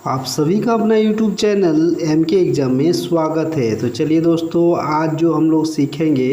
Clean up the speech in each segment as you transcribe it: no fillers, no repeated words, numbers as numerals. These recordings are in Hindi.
आप सभी का अपना YouTube चैनल MK एग्ज़ाम में स्वागत है। तो चलिए दोस्तों, आज जो हम लोग सीखेंगे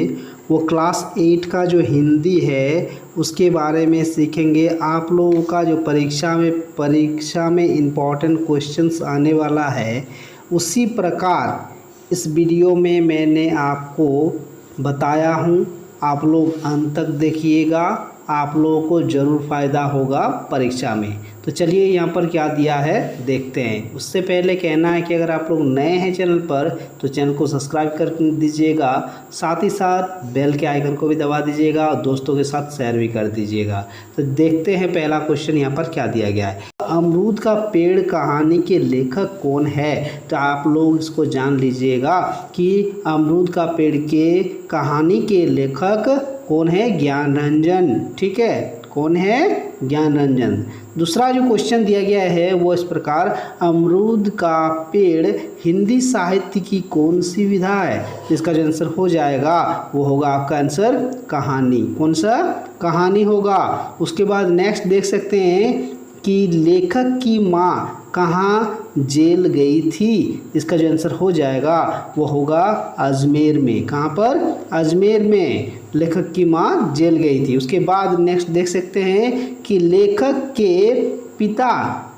वो क्लास 8 का जो हिंदी है उसके बारे में सीखेंगे। आप लोगों का जो परीक्षा में इम्पॉर्टेंट क्वेश्चंस आने वाला है, उसी प्रकार इस वीडियो में मैंने आपको बताया हूँ। आप लोग अंत तक देखिएगा, आप लोगों को ज़रूर फ़ायदा होगा परीक्षा में। तो चलिए यहाँ पर क्या दिया है देखते हैं। उससे पहले कहना है कि अगर आप लोग नए हैं चैनल पर तो चैनल को सब्सक्राइब कर दीजिएगा, साथ ही साथ बेल के आइकन को भी दबा दीजिएगा और दोस्तों के साथ शेयर भी कर दीजिएगा। तो देखते हैं पहला क्वेश्चन यहाँ पर क्या दिया गया है। अमरूद का पेड़ कहानी के लेखक कौन है? तो आप लोग इसको जान लीजिएगा कि अमरूद का पेड़ के कहानी के लेखक कौन है? ज्ञानरंजन। ठीक है, कौन है? ज्ञानरंजन। दूसरा जो क्वेश्चन दिया गया है वो इस प्रकार, अमरूद का पेड़ हिंदी साहित्य की कौन सी विधा है? इसका जो आंसर हो जाएगा वो होगा आपका आंसर कहानी। कौन सा? कहानी होगा। उसके बाद नेक्स्ट देख सकते हैं कि लेखक की माँ कहाँ जेल गई थी? इसका जो आंसर हो जाएगा वो होगा अजमेर में। कहाँ पर? अजमेर में लेखक की माँ जेल गई थी। उसके बाद नेक्स्ट देख सकते हैं कि लेखक के पिता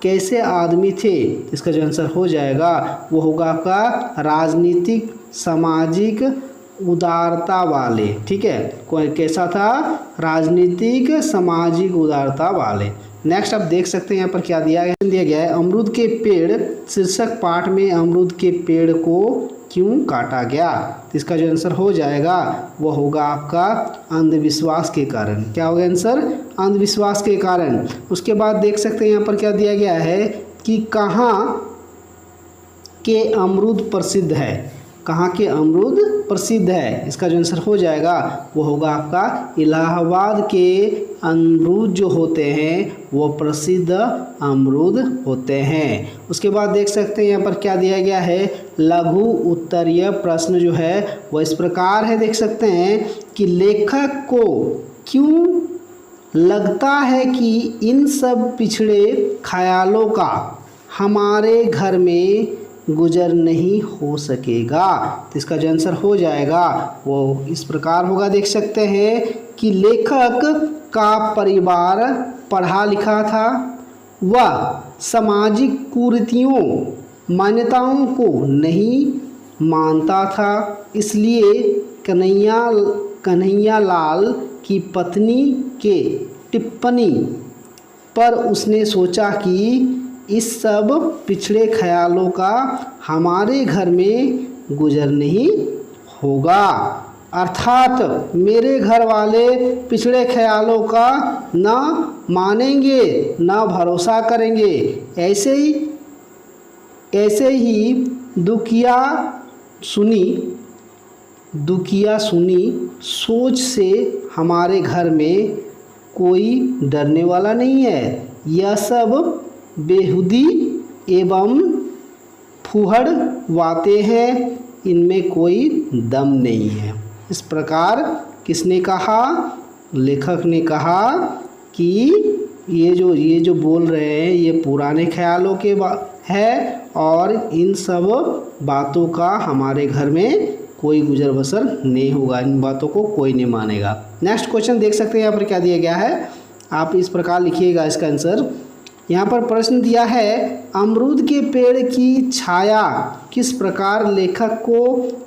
कैसे आदमी थे? इसका जो आंसर हो जाएगा वो होगा आपका राजनीतिक सामाजिक उदारता वाले। ठीक है, कौन कैसा था? राजनीतिक सामाजिक उदारता वाले। नेक्स्ट आप देख सकते हैं यहाँ पर क्या दिया गया है। अमरूद के पेड़ शीर्षक पाठ में अमरूद के पेड़ को क्यों काटा गया? तो इसका जो आंसर हो जाएगा वो होगा आपका अंधविश्वास के कारण। क्या होगा आंसर? अंधविश्वास के कारण। उसके बाद देख सकते हैं यहाँ पर क्या दिया गया है कि कहाँ के अमरूद प्रसिद्ध है? कहाँ के अमरूद प्रसिद्ध है? इसका जो आंसर हो जाएगा वो होगा आपका इलाहाबाद के अमरूद जो होते हैं वो प्रसिद्ध अमरूद होते हैं। उसके बाद देख सकते हैं यहाँ पर क्या दिया गया है। लघु उत्तरीय प्रश्न जो है वो इस प्रकार है, देख सकते हैं कि लेखक को क्यों लगता है कि इन सब पिछड़े ख्यालों का हमारे घर में गुजर नहीं हो सकेगा? तो इसका जो आंसर हो जाएगा वो इस प्रकार होगा, देख सकते हैं कि लेखक का परिवार पढ़ा लिखा था, वह सामाजिक कुरीतियों मान्यताओं को नहीं मानता था, इसलिए कन्हैयालाल की पत्नी के टिप्पणी पर उसने सोचा कि इस सब पिछड़े ख्यालों का हमारे घर में गुजर नहीं होगा। अर्थात मेरे घर वाले पिछड़े ख्यालों का न मानेंगे न भरोसा करेंगे। ऐसे ही दुखिया सुनी सोच से हमारे घर में कोई डरने वाला नहीं है। यह सब बेहुदी एवं फूहड़ बातें हैं, इनमें कोई दम नहीं है। इस प्रकार किसने कहा? लेखक ने कहा कि ये जो बोल रहे हैं ये पुराने ख्यालों के है और इन सब बातों का हमारे घर में कोई गुजर बसर नहीं होगा, इन बातों को कोई नहीं मानेगा। नेक्स्ट क्वेश्चन देख सकते हैं यहाँ पर क्या दिया गया है, आप इस प्रकार लिखिएगा इसका आंसर। यहाँ पर प्रश्न दिया है, अमरूद के पेड़ की छाया किस प्रकार लेखक को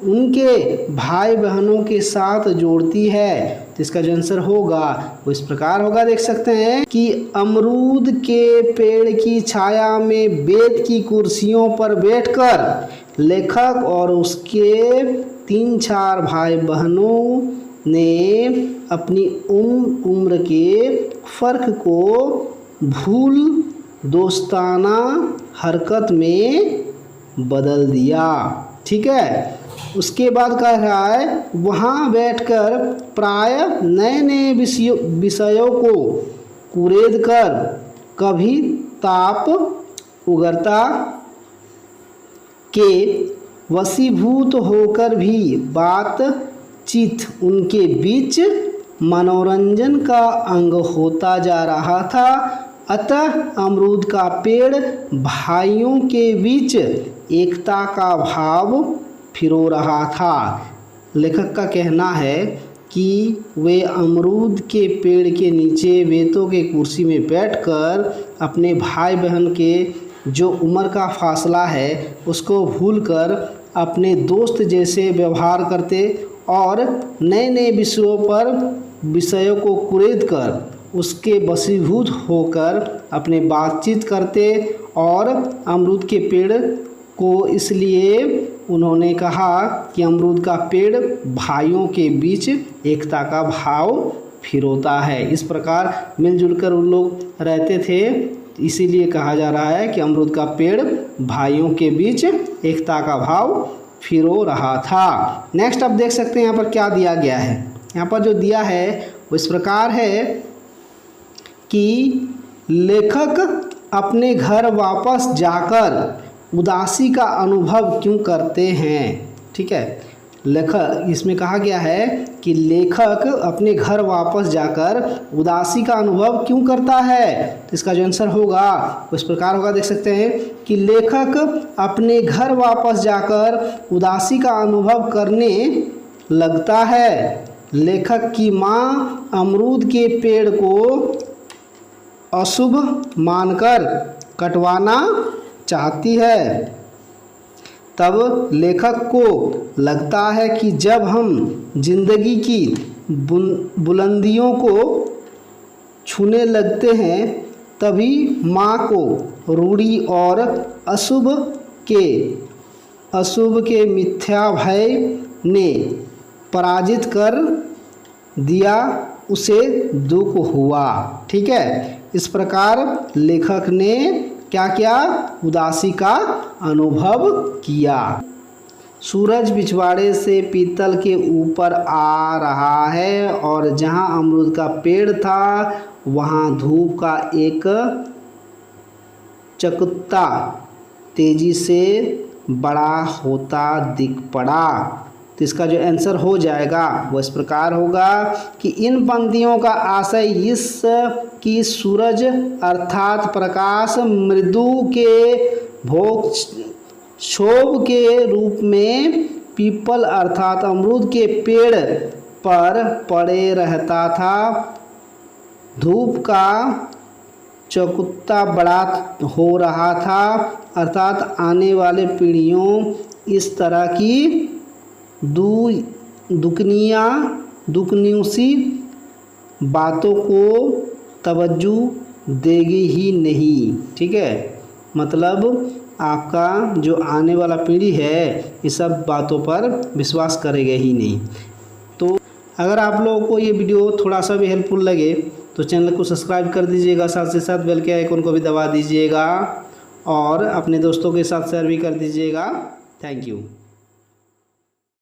उनके भाई बहनों के साथ जोड़ती है? तो इसका जो आंसर होगा वो इस प्रकार होगा, देख सकते हैं कि अमरूद के पेड़ की छाया में बेत की कुर्सियों पर बैठकर लेखक और उसके 3-4 भाई बहनों ने अपनी उम्र के फ़र्क को भूल दोस्ताना हरकत में बदल दिया। ठीक है, उसके बाद कह रहा है वहाँ बैठकर प्राय नए नए विषयों को कुरेद कर कभी ताप उगरता के वशीभूत होकर भी बातचीत उनके बीच मनोरंजन का अंग होता जा रहा था। अतः अमरूद का पेड़ भाइयों के बीच एकता का भाव फिरो रहा था। लेखक का कहना है कि वे अमरूद के पेड़ के नीचे बेतों के कुर्सी में बैठकर अपने भाई बहन के जो उम्र का फासला है उसको भूलकर अपने दोस्त जैसे व्यवहार करते और नए नए विषयों को कुरेद कर उसके वशीभूत होकर अपने बातचीत करते। और अमरूद के पेड़ को इसलिए उन्होंने कहा कि अमरूद का पेड़ भाइयों के बीच एकता का भाव फिरोता है। इस प्रकार मिलजुल कर उन लोग रहते थे, इसीलिए कहा जा रहा है कि अमरूद का पेड़ भाइयों के बीच एकता का भाव फिरो रहा था। नेक्स्ट आप देख सकते हैं यहाँ पर क्या दिया गया है। यहाँ पर जो दिया है वो इस प्रकार है कि लेखक अपने घर वापस जाकर उदासी का अनुभव क्यों करते हैं। ठीक है, लेखक इसमें कहा गया है कि लेखक अपने घर वापस जाकर उदासी का अनुभव क्यों करता है। तो इसका जो आंसर होगा वो इस प्रकार होगा, देख सकते हैं कि लेखक अपने घर वापस जाकर उदासी का अनुभव करने लगता है। लेखक की माँ अमरूद के पेड़ को अशुभ मानकर कटवाना चाहती है। तब लेखक को लगता है कि जब हम जिंदगी की बुलंदियों को छूने लगते हैं तभी माँ को रूढ़ी और अशुभ के मिथ्या भय ने पराजित कर दिया, उसे दुख हुआ। ठीक है, इस प्रकार लेखक ने क्या किया, उदासी का अनुभव किया। सूरज पिछवाड़े से पीतल के ऊपर आ रहा है और जहाँ अमरूद का पेड़ था वहाँ धूप का एक चकुत्ता तेजी से बड़ा होता दिख पड़ा। तो इसका जो आंसर हो जाएगा वो इस प्रकार होगा कि इन पंक्तियों का आशय इस कि सूरज अर्थात प्रकाश मृदु के भोग शोभ के रूप में पीपल अर्थात अमरूद के पेड़ पर पड़े रहता था। धूप का चकुत्ता बड़ा हो रहा था अर्थात आने वाले पीढ़ियों इस तरह की दुखनियों सी बातों को तवज्जो देगी ही नहीं। ठीक है, मतलब आपका जो आने वाला पीढ़ी है ये सब बातों पर विश्वास करेगा ही नहीं। तो अगर आप लोगों को ये वीडियो थोड़ा सा भी हेल्पफुल लगे तो चैनल को सब्सक्राइब कर दीजिएगा, साथ ही साथ बेल के आइकन को भी दबा दीजिएगा और अपने दोस्तों के साथ शेयर भी कर दीजिएगा। Thank you.